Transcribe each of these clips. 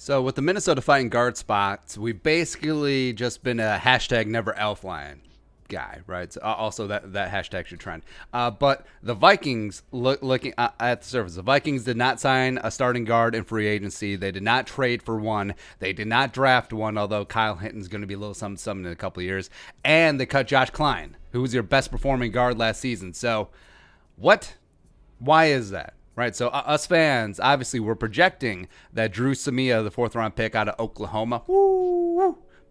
So with the Minnesota fighting guard spots, we've basically just been a hashtag never Elfline guy, right? So also that hashtag should trend. But the Vikings, looking at the surface, the Vikings did not sign a starting guard in free agency. They did not trade for one. They did not draft one, although Kyle Hinton's going to be a little something in a couple of years. And they cut Josh Klein, who was your best performing guard last season. So what? Why is that? Right, so us fans, obviously, we're projecting that Drew Samia, the fourth-round pick out of Oklahoma,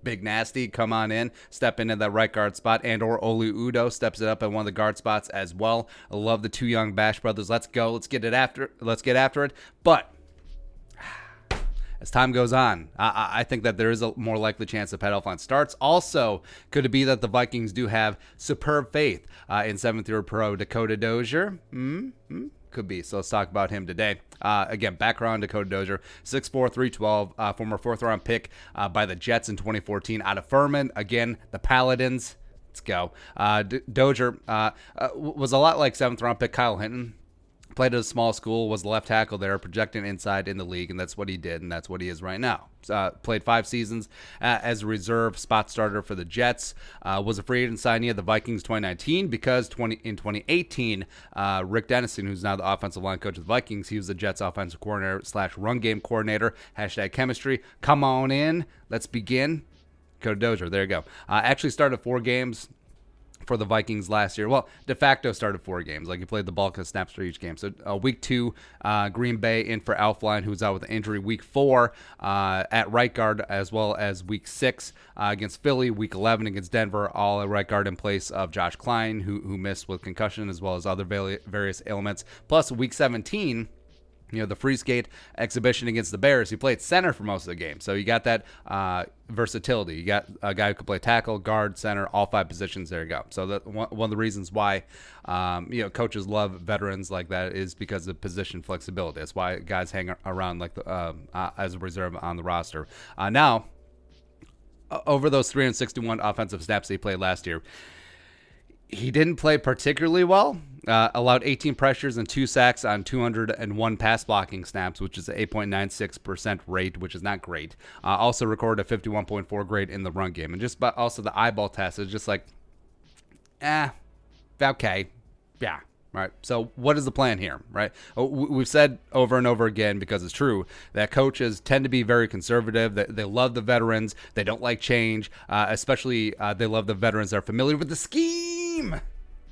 big nasty, come on in, step into that right guard spot, and or Oli Udo steps it up at one of the guard spots as well. I love the two young Bash brothers. Let's go. Let's get after it. But as time goes on, I think that there is a more likely chance that Pat Elflein starts. Also, could it be that the Vikings do have superb faith in seventh-year pro Dakota Dozier? Could be. So let's talk about him today. Again, background, Dakota Dozier, 6'4", 312, former fourth-round pick by the Jets in 2014 out of Furman. Again, the Paladins. Let's go. Dozier was a lot like seventh-round pick Kyle Hinton. Played at a small school, was the left tackle there, projecting inside in the league, and that's what he did, and that's what he is right now. Played 5 seasons as a reserve spot starter for the Jets. Was a free agent signee of the Vikings 2019 because in 2018, Rick Dennison, who's now the offensive line coach of the Vikings, he was the Jets offensive coordinator / run game coordinator. Hashtag chemistry. Come on in. Let's begin. Dakota Dozier. There you go. Actually started 4 games for the Vikings last year. Well, de facto started 4 games. Like, he played the bulk of snaps for each game. So week 2, Green Bay in for Elflein, who's out with an injury. Week 4 at right guard, as well as week 6 against Philly. Week 11 against Denver, all at right guard in place of Josh Klein, who missed with concussion as well as other various ailments. Plus week 17, the free skate exhibition against the Bears, he played center for most of the game. So you got that versatility. You got a guy who could play tackle, guard, center, all 5 positions. There you go. So that one of the reasons why coaches love veterans like that is because of position flexibility. That's why guys hang around like as a reserve on the roster. Now, over those 361 offensive snaps that he played last year, he didn't play particularly well. Allowed 18 pressures and 2 sacks on 201 pass blocking snaps, which is an 8.96% rate, which is not great. Also recorded a 51.4 grade in the run game. And just also the eyeball test is just like, okay, yeah. Right. So what is the plan here? Right. We've said over and over again, because it's true, that coaches tend to be very conservative. They love the veterans. They don't like change, especially they love the veterans that are familiar with the scheme.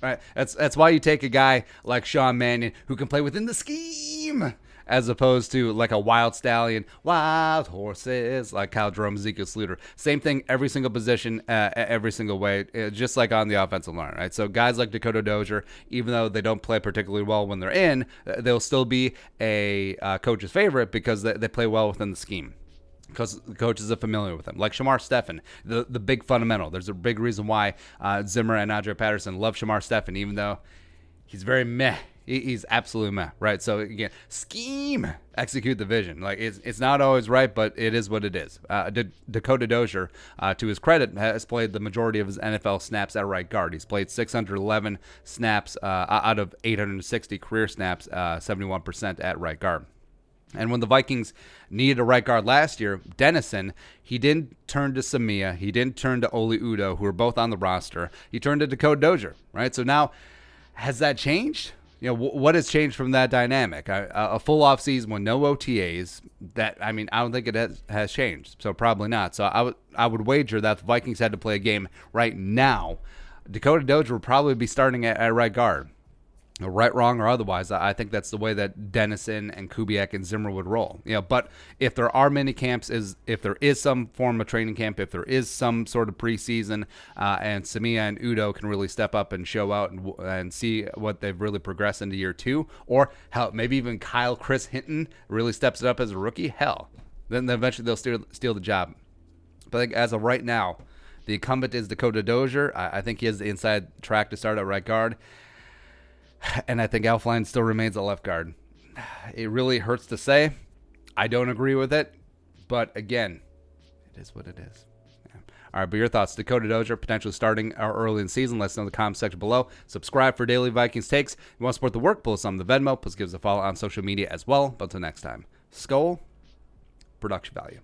Right. That's why you take a guy like Sean Mannion who can play within the scheme, as opposed to like a wild stallion, wild horses, like Kyle Jerome, Ezekiel Sluter. Same thing, every single position, every single way, just like on the offensive line, right? So guys like Dakota Dozier, even though they don't play particularly well when they're in, they'll still be a coach's favorite because they play well within the scheme, because the coaches are familiar with them. Like Shamar Stephen, the big fundamental. There's a big reason why Zimmer and Andre Patterson love Shamar Stephen, even though he's very meh. He's absolutely meh, right? So again, scheme, execute the vision. Like, it's not always right, but it is what it is. Dakota Dozier, to his credit, has played the majority of his NFL snaps at right guard. He's played 611 snaps out of 860 career snaps, 71% at right guard. And when the Vikings needed a right guard last year, Dennison, he didn't turn to Samia. He didn't turn to Oli Udo, who are both on the roster. He turned to Dakota Dozier, right? So now, has that changed? What has changed from that dynamic? A full off season with no OTAs. I don't think it has changed. So probably not. So I would wager that if the Vikings had to play a game right now, Dakota Dozier would probably be starting at right guard. Right, wrong, or otherwise, I think that's the way that Dennison and Kubiak and Zimmer would roll. But if there are mini camps, if there is some form of training camp, if there is some sort of preseason, and Samia and Udo can really step up and show out and see what they've really progressed into year 2, or hell, maybe even Chris Hinton really steps it up as a rookie, then eventually they'll steal the job. But I think as of right now, the incumbent is Dakota Dozier. I think he has the inside track to start at right guard. And I think Elflein still remains a left guard. It really hurts to say. I don't agree with it. But again, it is what it is. Yeah. All right, but your thoughts. Dakota Dozier potentially starting early in the season. Let us know in the comment section below. Subscribe for daily Vikings takes. If you want to support the work, pull us on the Venmo. Please give us a follow on social media as well. But until next time, Skol production value.